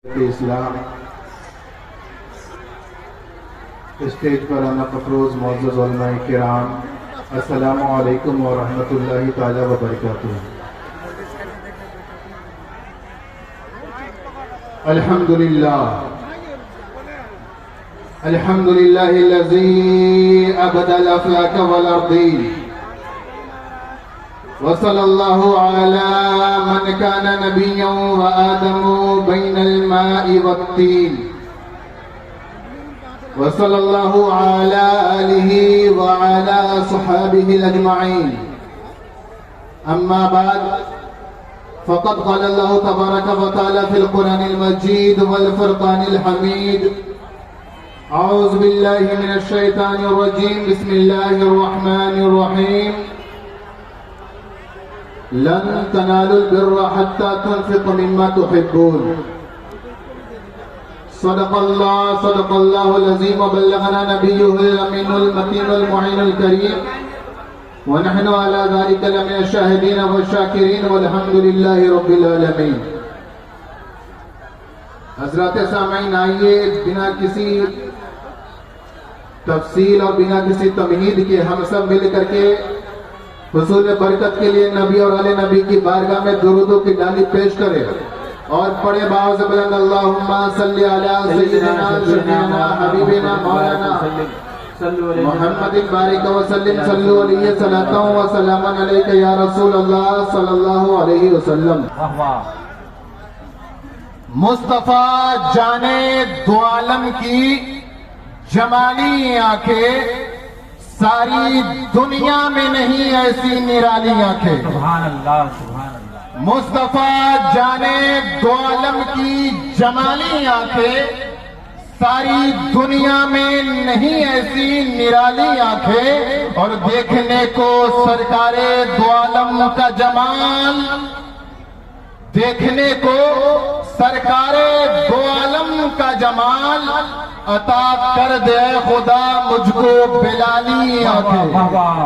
اسلام stage پر آنا افروز معزز علماء کرام، السلام علیکم ورحمۃ اللہ تعالی وبرکاتہ۔ الحمد للہ الذی ابدع الافلاک والارضین، وصلی اللہ علی من کان نبیا وآدم بین الماء والطین، وصلی اللہ علی آلہ وعلی صحابہ اجمعین۔ اما بعد فقد قال اللہ تبارک و تعالی فی القرآن المجید والفرقان الحمید، اعوذ باللہ من الشیطان الرجیم، بسم اللہ الرحمن الرحیم۔ لن تنالوا البر حتى تنفقوا مما تحبون، صدق الله العظيم وبلغنا نبيه الأمين المتين المعين الكريم، ونحن على ذلك لمن الشاهدين والشاكرين والحمد لله رب العالمين۔ حضرات سامعین، آئیے بنا کسی تفصیل اور بنا کسی تمہید کے ہم سب مل کر کے حصول برکت کے لیے نبی اور آل نبی کی بارگاہ میں درودوں کی ڈالی پیش کرے اور پڑھے باعث بلند اللہم صلی علی سیدنا شفیعنا حبیبنا مولانا محمد بارک وسلم، صلو علیہ صلاۃ و سلام علیک یا رسول اللہ صلی اللہ علیہ وسلم۔ مصطفیٰ جانے دو عالم کی جمالی آنکھیں، ساری دنیا میں نہیں ایسی نرالی آنکھیں۔ سبحان اللہ سبحان اللہ۔ مصطفیٰ جانے دو عالم کی جمالی آنکھیں، ساری دنیا میں نہیں ایسی نرالی آنکھیں، اور دیکھنے کو سرکار دو عالم کا جمال، دیکھنے کو سرکار دو عالم کا جمال، عطا کر دے خدا مجھ کو بلالی آنکھیں،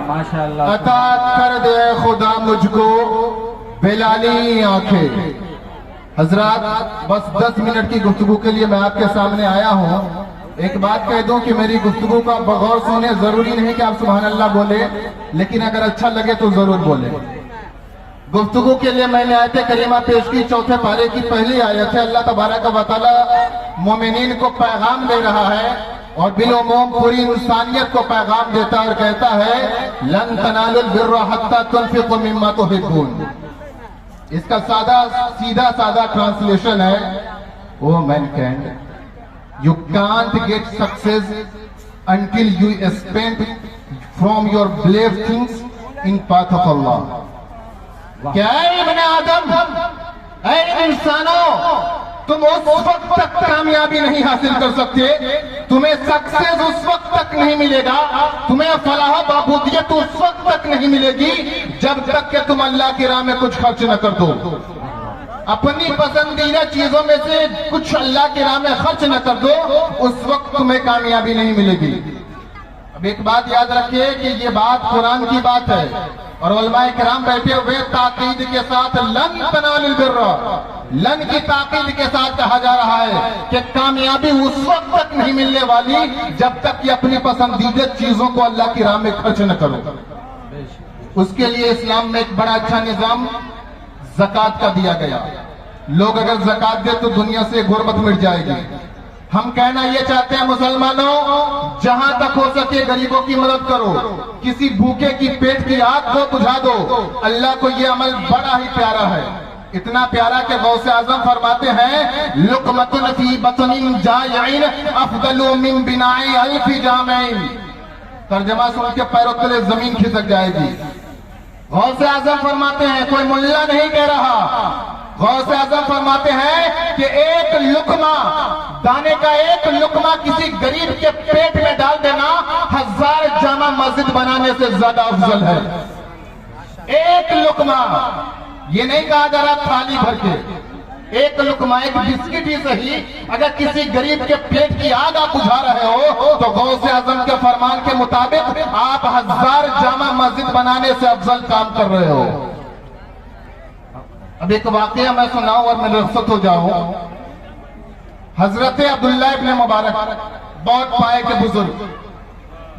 ماشاءاللہ، عطا کر دے خدا مجھ کو بلالی آنکھیں۔ حضرات، بس 10 منٹ کی گفتگو کے لیے میں آپ کے سامنے آیا ہوں۔ ایک بات کہہ دوں کہ میری گفتگو کا بغور سنے، ضروری نہیں کہ آپ سبحان اللہ بولے، لیکن اگر اچھا لگے تو ضرور بولے۔ گفتگو کے لیے میں نے آیت کریمہ پیش کی، چوتھے پارے کی پہلی آیت ہے۔ اللہ تبارک و تعالی مومنین کو پیغام دے رہا ہے اور بالعموم پوری انسانیت کو پیغام دیتا اور کہتا ہے لن تنالوا البر حتى تنفقوا مما تحبون۔ اس کا سیدھا سادہ ٹرانسلیشن ہے، O man can you can't get success until you spend from your brave things in path of Allah۔ کیا اے ابن آدم، اے انسانوں، تم اس وقت تک کامیابی نہیں حاصل کر سکتے، تمہیں سکسیس اس وقت تک نہیں ملے گا، تمہیں فلاح و بہبودیت اس وقت تک نہیں ملے گی جب تک کہ تم اللہ کی راہ میں کچھ خرچ نہ کر دو، اپنی پسندیدہ چیزوں میں سے کچھ اللہ کی راہ میں خرچ نہ کر دو، اس وقت تمہیں کامیابی نہیں ملے گی۔ اب ایک بات یاد رکھیے کہ یہ بات قرآن کی بات ہے، اور علماء کرام بیٹھے ہوئے تاکید کے ساتھ لن تنالوا البر، لن کی تاکید کے ساتھ کہا جا رہا ہے کہ کامیابی اس وقت تک نہیں ملنے والی جب تک کہ اپنی پسندیدہ چیزوں کو اللہ کی راہ میں خرچ نہ کرو۔ اس کے لیے اسلام میں ایک بڑا اچھا نظام زکوٰۃ کا دیا گیا۔ لوگ اگر زکوٰۃ دے تو دنیا سے غربت مٹ جائے گی۔ ہم کہنا یہ چاہتے ہیں مسلمانوں، جہاں تک ہو سکے غریبوں کی مدد کرو، کسی بھوکے کی پیٹ کی آگ کو بجھا دو۔ اللہ کو یہ عمل بڑا ہی پیارا ہے، اتنا پیارا کہ غوث اعظم فرماتے ہیں لقمۃ فی بطن جائع افضل من بناء الف جامع۔ ترجمہ سن کے پیروں تلے زمین کھسک جائے گی۔ غوث اعظم فرماتے ہیں، کوئی ملا نہیں کہہ رہا، غوث اعظم فرماتے ہیں کہ ایک لقمہ، دانے کا ایک لقمہ کسی غریب کے پیٹ میں ڈال دینا 1000 جامع مسجد بنانے سے زیادہ افضل ہے۔ ایک لقمہ، یہ نہیں کہا جا رہا تھالی بھر کے، ایک لقمہ، ایک بسکٹ ہی صحیح، اگر کسی غریب کے پیٹ کی آگ آپ بجھا رہے ہو تو غوث اعظم کے فرمان کے مطابق آپ 1000 جامع مسجد بنانے سے افضل کام کر رہے ہو۔ اب ایک واقعہ میں سناؤں اور میں رخصت ہو جاؤں۔ حضرت عبداللہ ابن مبارک بہت پائے کے بزرگ،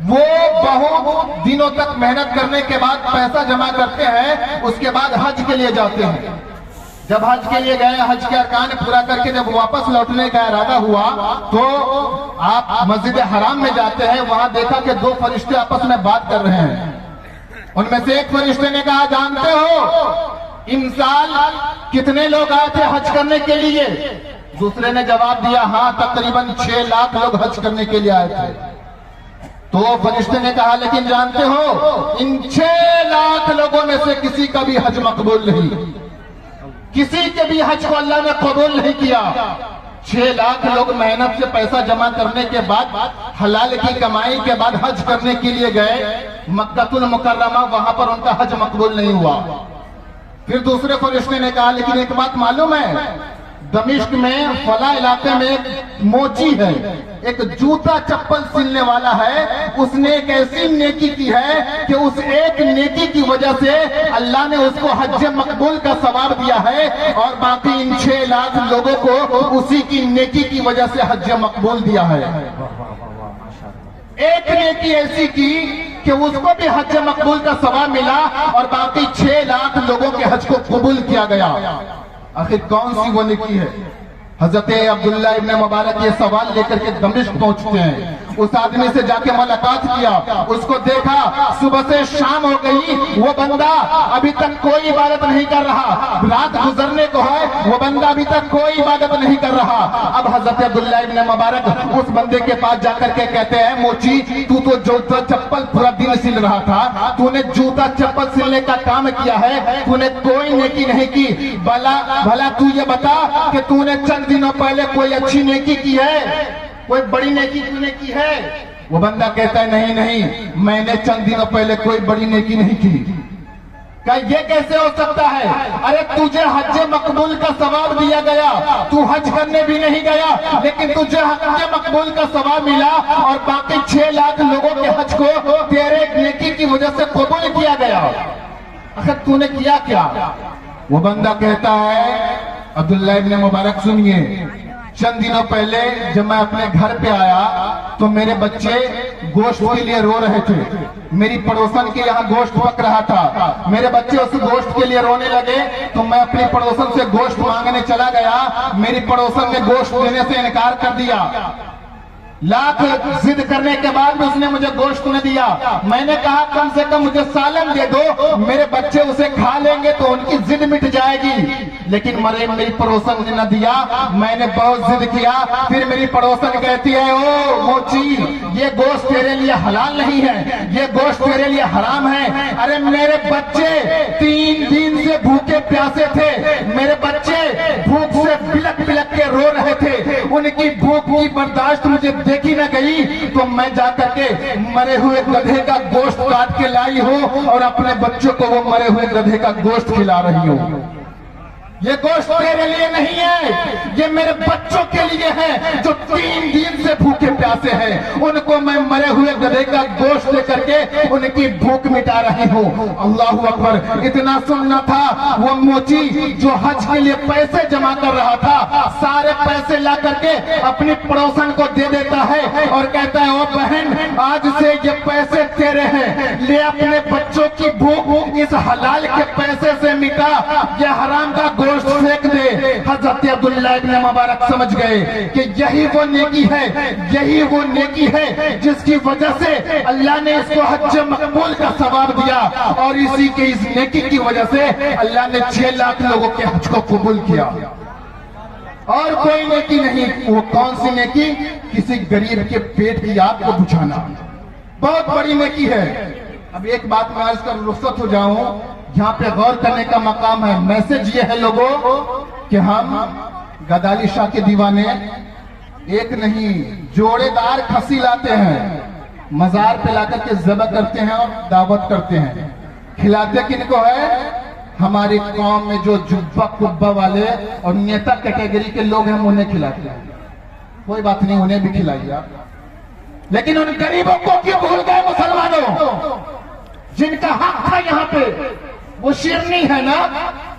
وہ بہت دنوں تک محنت کرنے کے بعد پیسہ جمع کرتے ہیں، اس کے بعد حج کے لیے جاتے ہیں۔ جب حج کے لیے گئے، حج کے ارکان پورا کر کے جب واپس لوٹنے کا ارادہ ہوا تو آپ مسجد حرام میں جاتے ہیں، وہاں دیکھا کہ دو فرشتے آپس میں بات کر رہے ہیں۔ ان میں سے ایک فرشتے نے کہا، جانتے ہو ان سال کتنے لوگ آئے تھے حج کرنے کے لیے؟ دوسرے نے جواب دیا، ہاں تقریباً 6 لاکھ لوگ حج کرنے کے لیے آئے تھے۔ تو فرشتے نے کہا، لیکن جانتے ہو ان 6 لاکھ لوگوں میں سے کسی کا بھی حج مقبول نہیں، کسی کے بھی حج کو اللہ نے قبول نہیں کیا۔ 6 لاکھ لوگ محنت سے پیسہ جمع کرنے کے بعد، حلال کی کمائی کے بعد حج کرنے کے لیے گئے مکہ المکرمہ، وہاں پر ان کا حج مقبول نہیں ہوا۔ پھر دوسرے فرشتے نے کہا، لیکن ایک بات معلوم ہے، دمشق میں فلاں علاقے میں ایک موچی ہے، ایک جوتا چپل سلنے والا ہے، اس نے ایک ایسی نیکی کی ہے کہ اس ایک نیکی کی وجہ سے اللہ نے اس کو حج مقبول کا ثواب دیا ہے، اور باقی ان 6 لاکھ لوگوں کو اسی کی نیکی کی وجہ سے حج مقبول دیا ہے۔ ایک نیکی ایسی کی کہ اس کو بھی حج مقبول کا ثواب ملا، اور باقی 6 لاکھ لوگوں کے حج کو قبول کیا گیا۔ آخر کون سی وہ نیکی ہے؟ حضرت عبداللہ ابن مبارک یہ سوال لے کر کے دمشق پہنچتے ہیں، اس آدمی سے جا کے ملاقات کیا، اس کو دیکھا، صبح سے شام ہو گئی، وہ بندہ ابھی تک کوئی عبادت نہیں کر رہا، رات گزرنے کو ہے، وہ بندہ ابھی تک کوئی عبادت نہیں کر رہا۔ اب حضرت عبداللہ ابن مبارک اس بندے کے پاس جا کر کے کہتے ہیں، موچی تو جوتا چپل پورا دن سل رہا تھا، تو نے جوتا چپل سلنے کا کام کیا ہے، تو نے کوئی نیکی نہیں کی، بھلا تو یہ بتا کہ تو نے چند دنوں پہلے کوئی اچھی نیکی کی ہے، کوئی بڑی نیکی تو نے کی ہے؟ وہ بندہ کہتا ہے، نہیں، میں نے چند دنوں پہلے کوئی بڑی نیکی نہیں کی۔ کہ یہ کیسے ہو سکتا ہے؟ ارے تجھے حج مقبول کا ثواب دیا گیا، تو حج کرنے بھی نہیں گیا، لیکن تجھے حج مقبول کا ثواب ملا، اور باقی 6 لاکھ لوگوں کے حج کو تیرے نیکی کی وجہ سے قبول کیا گیا۔ آخر تو نے کیا کیا؟ وہ بندہ کہتا ہے، عبداللہ ابن مبارک سنیے، چند دنوں پہلے جب میں اپنے گھر پہ آیا تو میرے بچے گوشت کے لیے رو رہے تھے، میری پڑوسن کے یہاں گوشت پک رہا تھا، میرے بچے اس گوشت کے لیے رونے لگے تو میں اپنی پڑوسن سے گوشت مانگنے چلا گیا، میری پڑوسن نے گوشت دینے سے انکار کر دیا، لاکھ ضد کرنے کے بعد بھی اس نے مجھے گوشت نہ دیا۔ میں نے کہا کم سے کم مجھے سالن دے دو، میرے بچے اسے کھا لیں گے تو ان کی ضد مٹ جائے گی، لیکن میری پڑوسن نے نہ دیا۔ میں نے بہت ضد کیا، پھر میری پڑوسن کہتی ہے، او موچی یہ گوشت تیرے لیے حلال نہیں ہے، یہ گوشت تیرے لیے حرام ہے۔ ارے میرے بچے 3 دن سے بھوکے پیاسے تھے، میرے بچے بھوک سے بلک بلک کے رو رہے تھے، ان کی بھوک کی برداشت مجھے دیکھی نہ گئی، تو میں جا کر کے مرے ہوئے گدھے کا گوشت کاٹ کے لائی ہوں، اور اپنے بچوں کو وہ مرے ہوئے گدھے کا گوشت کھلا رہی ہوں۔ یہ گوشت تیرے لیے نہیں ہے، یہ میرے بچوں کے لیے ہے جو 3 دن سے بھوکے پیاسے ہیں، ان کو میں مرے ہوئے گدھے کا گوشت لے کر کے ان کی بھوک مٹا رہی ہوں۔ اللہ اکبر! اتنا سننا تھا، وہ موچی جو حج کے لیے پیسے جمع کر رہا تھا، سارے پیسے لا کر کے اپنی پڑوسن کو دے دیتا ہے اور کہتا ہے، او بہن آج سے یہ پیسے تیرے ہیں، لے اپنے بچوں کی بھوک اس حلال کے پیسے سے مٹا، یہ حرام کا گوشت پھینک دے۔ حضرت عبداللہ ابن مبارک سمجھ گئے کہ یہی وہ نیکی ہے، یہی وہ نیکی ہے جس کی وجہ سے اللہ نے اس کو حج مقبول کا ثواب دیا، اور اسی کے اس نیکی کی وجہ سے اللہ نے 6 لاکھ لوگوں کے حج کو قبول کیا۔ اور کوئی نیکی نہیں۔ وہ کون سی نیکی؟ کسی غریب کے پیٹ کی آگ کو بجھانا، بہت بڑی نیکی ہے۔ اب ایک بات میں عرض کر رخصت ہو جاؤں، یہاں پہ غور کرنے کا مقام ہے۔ میسج یہ ہے لوگوں کہ ہم غزالی شاہ کے دیوانے ایک نہیں جوڑے دار کھسی لاتے ہیں، مزار پہ لا کر کے ذبح کرتے ہیں اور دعوت کرتے ہیں۔ کھلاتے کن کو ہے؟ ہماری قوم میں جو جبہ کبہ والے اور نیتا کیٹیگری کے لوگ ہیں، انہیں کھلاتے ہیں۔ کوئی بات نہیں، انہیں بھی کھلائیے آپ، لیکن ان غریبوں کو کیوں بھول گئے مسلمانوں؟ جن کا حق تھا یہاں پہ، وہ شیرنی ہے نا،